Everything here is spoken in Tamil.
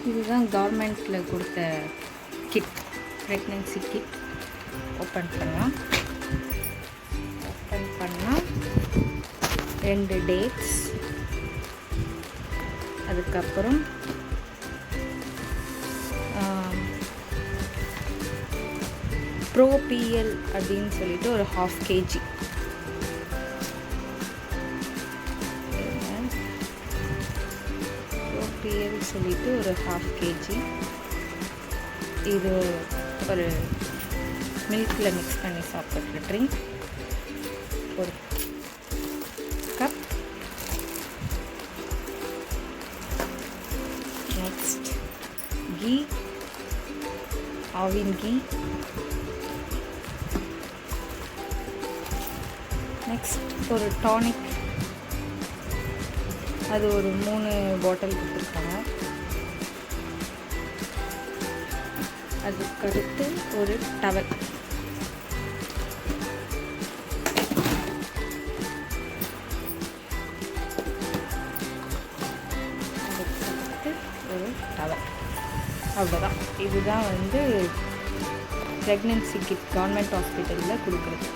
இதுதான் கவர்மெண்ட்டில் கொடுத்த கிட், ப்ரெக்னென்சி கிட். ஓப்பன் பண்ணலாம். ஓப்பன் பண்ணால் 2 டேட்ஸ், அதுக்கப்புறம் ப்ரோபிஎல் அப்படின்னு சொல்லிட்டு ஒரு 1/2 kg. ப்ரோபிஎல் சொல்லிட்டு ஒரு 1/2 kg. இது ஒரு மில்கில் மிக்ஸ் பண்ணி சாப்பிட்ற ட்ரிங்க். ஒரு cup. Next ghee, Aavin ghee. Next ஒரு டானிக், அது ஒரு 3 பாட்டில் கொடுத்துருக்காங்க. அதுக்கடுத்து ஒரு டவல். அதுக்கடுத்து ஒரு டவல். அவ்வளோதான். இதுதான் ப்ரெக்னென்சி கிட் கவர்மெண்ட் ஹாஸ்பிட்டலில் கொடுக்குறது.